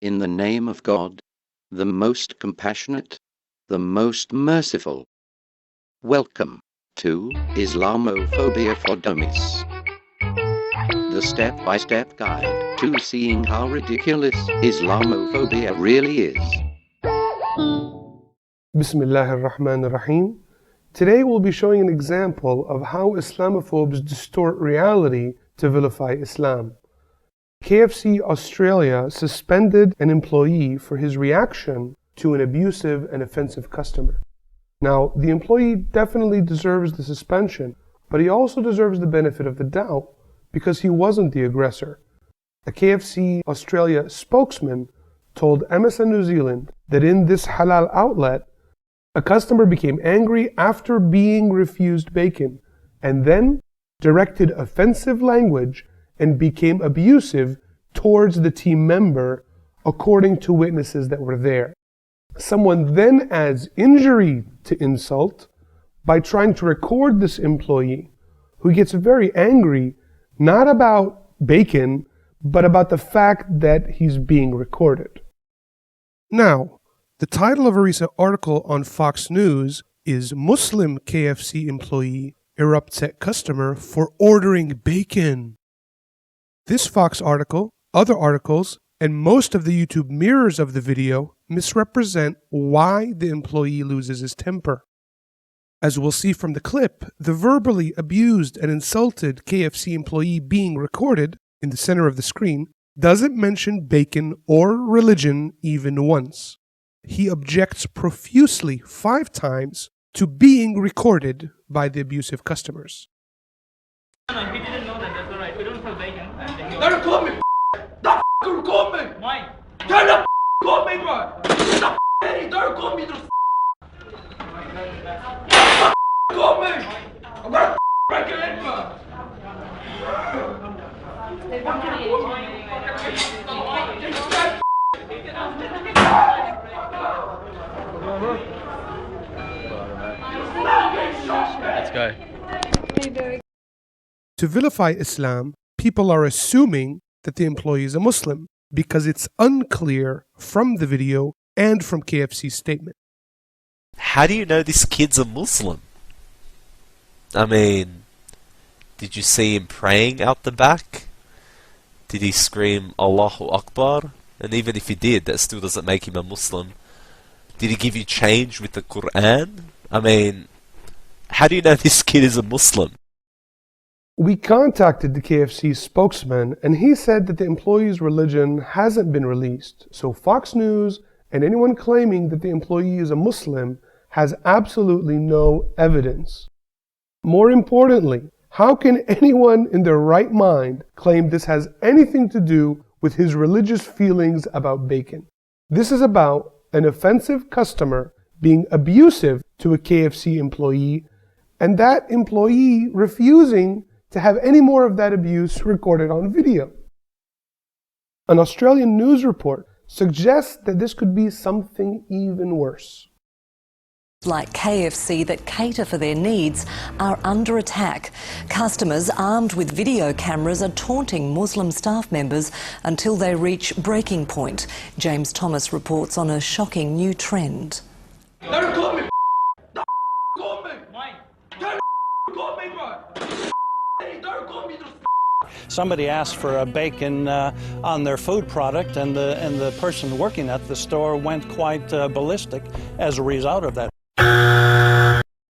In the name of God, the most compassionate, the most merciful. Welcome to Islamophobia for Dummies. The step-by-step guide to seeing how ridiculous Islamophobia really is. Bismillah ar-Rahman ar-Rahim. Today we'll be showing an example of how Islamophobes distort reality to vilify Islam. KFC Australia suspended an employee for his reaction to an abusive and offensive customer. Now, the employee definitely deserves the suspension, but he also deserves the benefit of the doubt because he wasn't the aggressor. A KFC Australia spokesman told MSN New Zealand that in this halal outlet, a customer became angry after being refused bacon and then directed offensive language and became abusive towards the team member, according to witnesses that were there. Someone then adds injury to insult by trying to record this employee, who gets very angry, not about bacon, but about the fact that he's being recorded. Now, the title of a recent article on Fox News is Muslim KFC employee erupts at customer for ordering bacon. This Fox article, other articles, and most of the YouTube mirrors of the video misrepresent why the employee loses his temper. As we'll see from the clip, the verbally abused and insulted KFC employee being recorded in the center of the screen doesn't mention bacon or religion even once. He objects profusely 5 times to being recorded by the abusive customers. No, he didn't know that. That's alright. We don't sell bacon. Don't record me. Don't record me. Why? Don't record me, bro. Don't record me. Record me. I'm gonna break your head, bro. Let's go. To vilify Islam, people are assuming that the employee is a Muslim because it's unclear from the video and from KFC's statement. How do you know this kid's a Muslim? I mean, did you see him praying out the back? Did he scream Allahu Akbar? And even if he did, that still doesn't make him a Muslim. Did he give you change with the Quran? I mean, how do you know this kid is a Muslim? We contacted the KFC spokesman and he said that the employee's religion hasn't been released, so Fox News and anyone claiming that the employee is a Muslim has absolutely no evidence. More importantly, how can anyone in their right mind claim this has anything to do with his religious feelings about bacon? This is about an offensive customer being abusive to a KFC employee and that employee refusing to have any more of that abuse recorded on video. An Australian news report suggests that this could be something even worse. Like KFC that cater for their needs are under attack. Customers armed with video cameras are taunting Muslim staff members until they reach breaking point. James Thomas reports on a shocking new trend. Don't record me. Don't record me. Why? Don't record me, bro. Don't record me. Somebody asked for a bacon on their food product, and the person working at the store went quite ballistic as a result of that.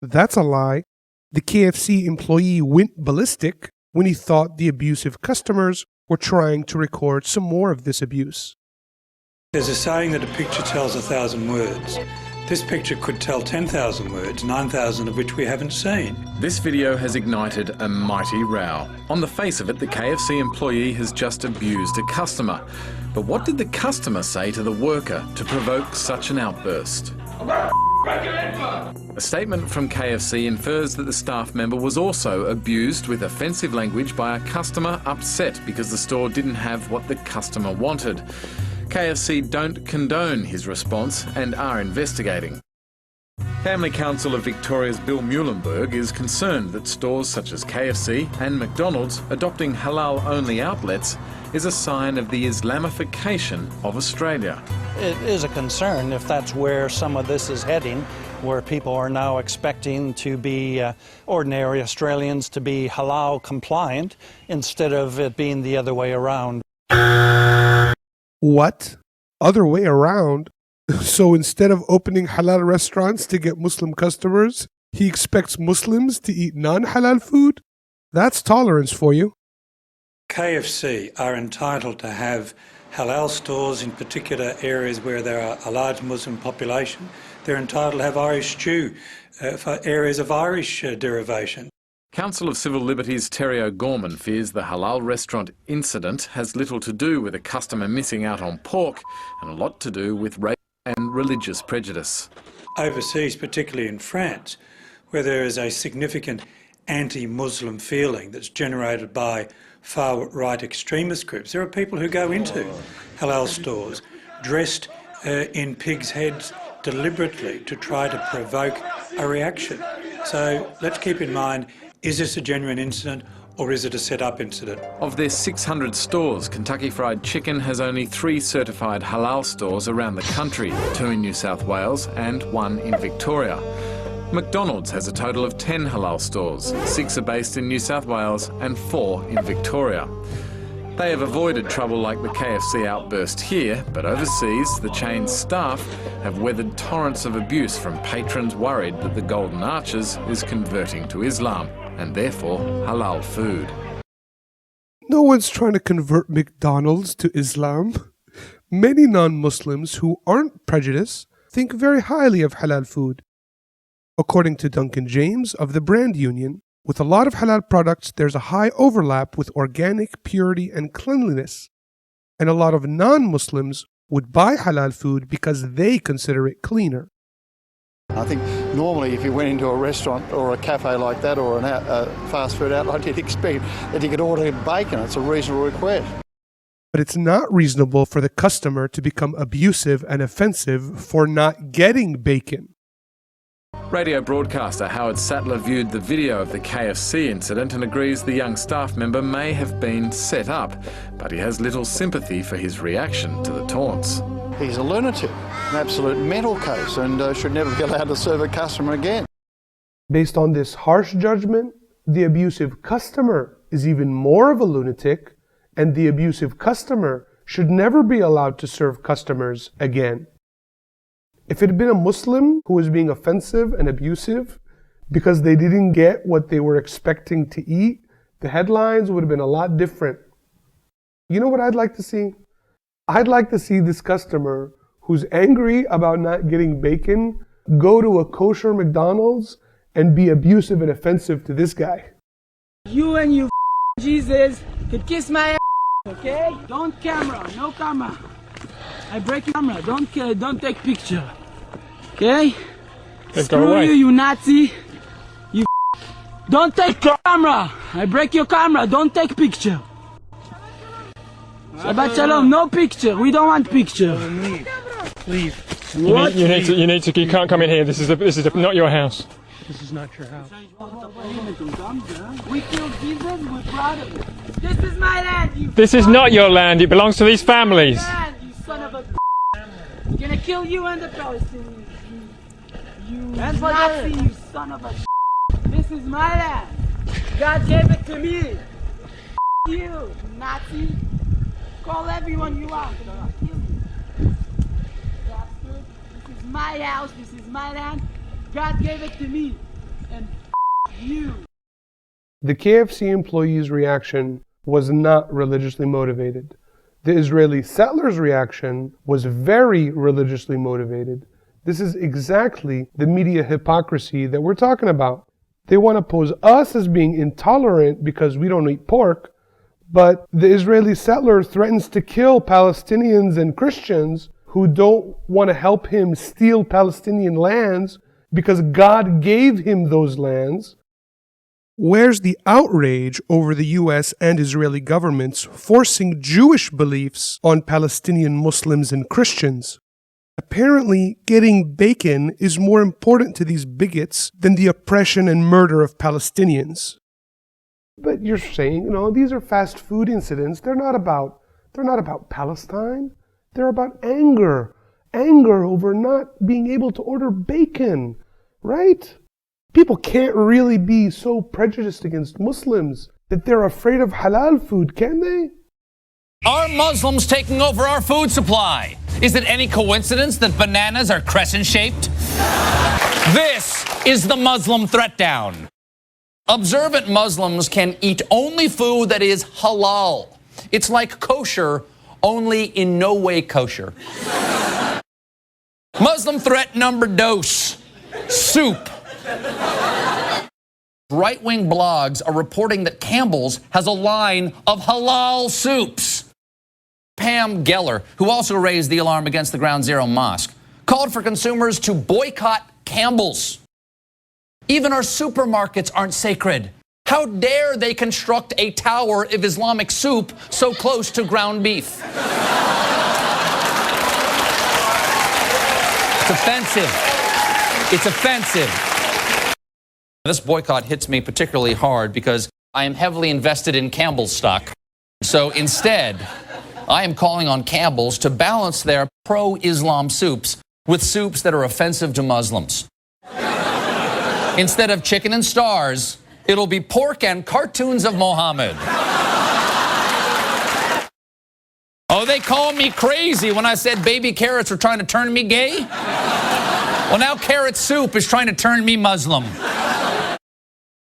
That's a lie. The KFC employee went ballistic when he thought the abusive customers were trying to record some more of this abuse. There's a saying that a picture tells 1,000 words. This picture could tell 10,000 words, 9,000 of which we haven't seen. This video has ignited a mighty row. On the face of it, the KFC employee has just abused a customer. But what did the customer say to the worker to provoke such an outburst? A statement from KFC infers that the staff member was also abused with offensive language by a customer upset because the store didn't have what the customer wanted. KFC don't condone his response and are investigating. Family Council of Victoria's Bill Muhlenberg is concerned that stores such as KFC and McDonald's adopting halal-only outlets is a sign of the Islamification of Australia. It is a concern if that's where some of this is heading, where people are now expecting to be ordinary Australians to be halal compliant instead of it being the other way around. What? Other way around? So instead of opening halal restaurants to get Muslim customers, he expects Muslims to eat non-halal food? That's tolerance for you. KFC are entitled to have halal stores in particular areas where there are a large Muslim population. They're entitled to have Irish stew for areas of Irish derivation. Council of Civil Liberties Terry O'Gorman fears the halal restaurant incident has little to do with a customer missing out on pork and a lot to do with race and religious prejudice. Overseas, particularly in France, where there is a significant anti-Muslim feeling that's generated by far-right extremist groups, there are people who go into halal stores dressed in pigs' heads deliberately to try to provoke a reaction. So let's keep in mind, is this a genuine incident or is it a set-up incident? Of their 600 stores, Kentucky Fried Chicken has only 3 certified halal stores around the country, 2 in New South Wales and 1 in Victoria. McDonald's has a total of 10 halal stores, 6 are based in New South Wales and 4 in Victoria. They have avoided trouble like the KFC outburst here, but overseas, the chain's staff have weathered torrents of abuse from patrons worried that the Golden Arches is converting to Islam, and therefore halal food. No one's trying to convert McDonald's to Islam. Many non-Muslims who aren't prejudiced think very highly of halal food. According to Duncan James of the Brand Union, with a lot of halal products, there's a high overlap with organic purity and cleanliness. And a lot of non-Muslims would buy halal food because they consider it cleaner. I think normally if you went into a restaurant or a cafe like that or a fast food outlet, you'd expect that you could order bacon. It's a reasonable request. But it's not reasonable for the customer to become abusive and offensive for not getting bacon. Radio broadcaster Howard Sattler viewed the video of the KFC incident and agrees the young staff member may have been set up, but he has little sympathy for his reaction to the taunts. He's a lunatic, an absolute mental case, and should never be allowed to serve a customer again. Based on this harsh judgment, the abusive customer is even more of a lunatic, and the abusive customer should never be allowed to serve customers again. If it had been a Muslim who was being offensive and abusive because they didn't get what they were expecting to eat, the headlines would have been a lot different. You know what I'd like to see? I'd like to see this customer who's angry about not getting bacon go to a kosher McDonald's and be abusive and offensive to this guy. You and you Jesus could kiss my ass, okay? Don't camera, no camera. I break your camera. Don't take picture. Okay? Screw you, you Nazi. You don't take camera. I break your camera. Don't take picture. Shabbat shalom. No picture. We don't want picture. Leave. You need to. You can't come in here. This is not your house. This is not your house. We killed Jesus. We're proud of it. This is my land. This is not your land. It belongs to these families. You son of a. We're gonna kill you and the Palestinians. You Nazi, you son of a. This is my land. God gave it to me. You Nazi. Call everyone you want. I'll kill you. Bastard. This is my house. This is my land. God gave it to me. And you. The KFC employee's reaction was not religiously motivated. The Israeli settlers' reaction was very religiously motivated. This is exactly the media hypocrisy that we're talking about. They want to pose us as being intolerant because we don't eat pork, but the Israeli settler threatens to kill Palestinians and Christians who don't want to help him steal Palestinian lands because God gave him those lands. Where's the outrage over the US and Israeli governments forcing Jewish beliefs on Palestinian Muslims and Christians? Apparently, getting bacon is more important to these bigots than the oppression and murder of Palestinians. But you're saying, these are fast food incidents. They're not about Palestine. They're about anger over not being able to order bacon, right? People can't really be so prejudiced against Muslims that they're afraid of halal food, can they? Are Muslims taking over our food supply? Is it any coincidence that bananas are crescent-shaped? This is the Muslim Threat Down. Observant Muslims can eat only food that is halal. It's like kosher, only in no way kosher. Muslim threat number dos, soup. Right-wing blogs are reporting that Campbell's has a line of halal soups. Pam Geller, who also raised the alarm against the Ground Zero Mosque, called for consumers to boycott Campbell's. Even our supermarkets aren't sacred. How dare they construct a tower of Islamic soup so close to ground beef? It's offensive. It's offensive. This boycott hits me particularly hard because I am heavily invested in Campbell's stock. So instead, I am calling on Campbell's to balance their pro-Islam soups with soups that are offensive to Muslims. Instead of chicken and stars, it'll be pork and cartoons of Mohammed. Oh, they called me crazy when I said baby carrots were trying to turn me gay? Well, now carrot soup is trying to turn me Muslim.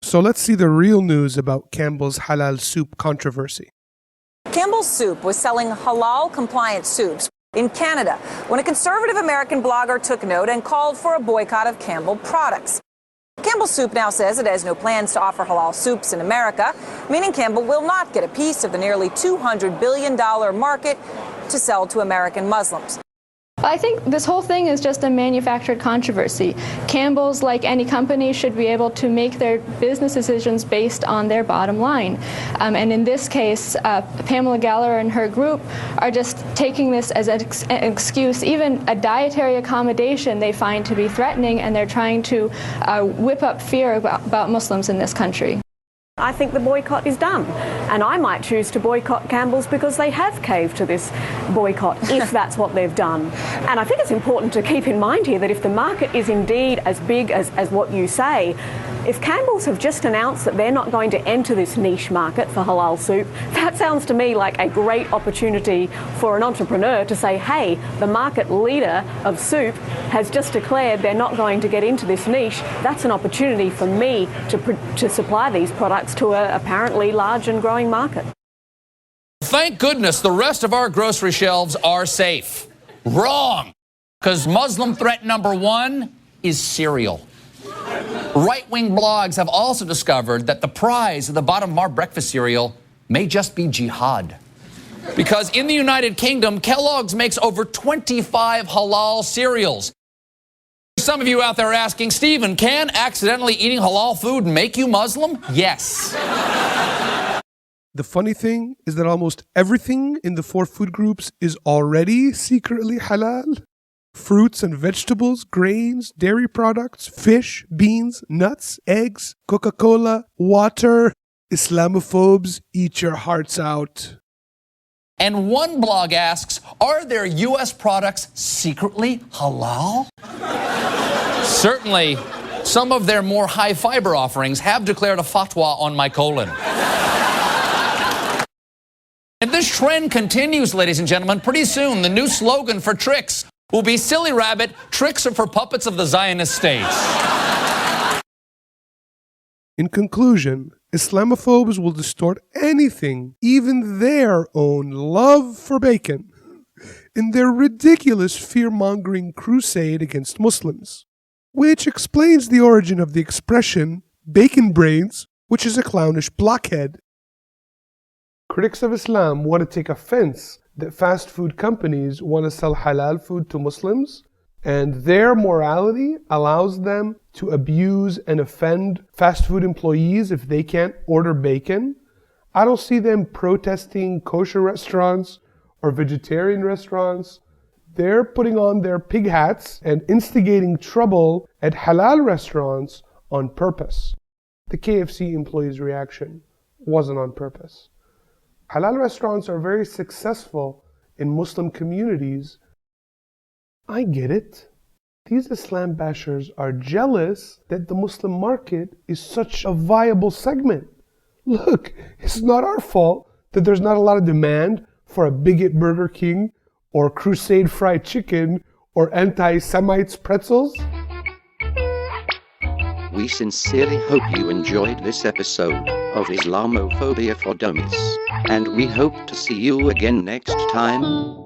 So let's see the real news about Campbell's halal soup controversy. Campbell's Soup was selling halal-compliant soups in Canada when a conservative American blogger took note and called for a boycott of Campbell products. Campbell's Soup now says it has no plans to offer halal soups in America, meaning Campbell will not get a piece of the nearly $200 billion market to sell to American Muslims. I think this whole thing is just a manufactured controversy. Campbell's, like any company, should be able to make their business decisions based on their bottom line. And in this case, Pamela Geller and her group are just taking this as an excuse, even a dietary accommodation they find to be threatening, and they're trying to whip up fear about Muslims in this country. I think the boycott is done, and I might choose to boycott Campbell's because they have caved to this boycott, if that's what they've done. And I think it's important to keep in mind here that if the market is indeed as big as what you say, if Campbell's have just announced that they're not going to enter this niche market for halal soup, that sounds to me like a great opportunity for an entrepreneur to say, hey, the market leader of soup has just declared they're not going to get into this niche. That's an opportunity for me to supply these products to an apparently large and growing market. Thank goodness the rest of our grocery shelves are safe. Wrong. Because Muslim threat number one is cereal. Right-wing blogs have also discovered that the prize at the bottom of our breakfast cereal may just be jihad. Because in the United Kingdom, Kellogg's makes over 25 halal cereals. Some of you out there are asking, Stephen, can accidentally eating halal food make you Muslim? Yes. The funny thing is that almost everything in the 4 food groups is already secretly halal. Fruits and vegetables, grains, dairy products, fish, beans, nuts, eggs, Coca-Cola, water. Islamophobes, eat your hearts out. And one blog asks, are their U.S. products secretly halal? Certainly, some of their more high-fiber offerings have declared a fatwa on my colon. If this trend continues, ladies and gentlemen, pretty soon the new slogan for Trix will be Silly Rabbit, Tricks are for puppets of the Zionist state. In conclusion, Islamophobes will distort anything, even their own love for bacon, in their ridiculous fear-mongering crusade against Muslims, which explains the origin of the expression bacon brains, which is a clownish blockhead. Critics of Islam want to take offense that fast food companies want to sell halal food to Muslims, and their morality allows them to abuse and offend fast food employees if they can't order bacon. I don't see them protesting kosher restaurants or vegetarian restaurants. They're putting on their pig hats and instigating trouble at halal restaurants on purpose. The KFC employees' reaction: wasn't on purpose. Halal restaurants are very successful in Muslim communities. I get it. These Islam bashers are jealous that the Muslim market is such a viable segment. Look, it's not our fault that there's not a lot of demand for a bigot Burger King or Crusade fried chicken or anti-Semites pretzels. We sincerely hope you enjoyed this episode of Islamophobia for Dummies, and we hope to see you again next time.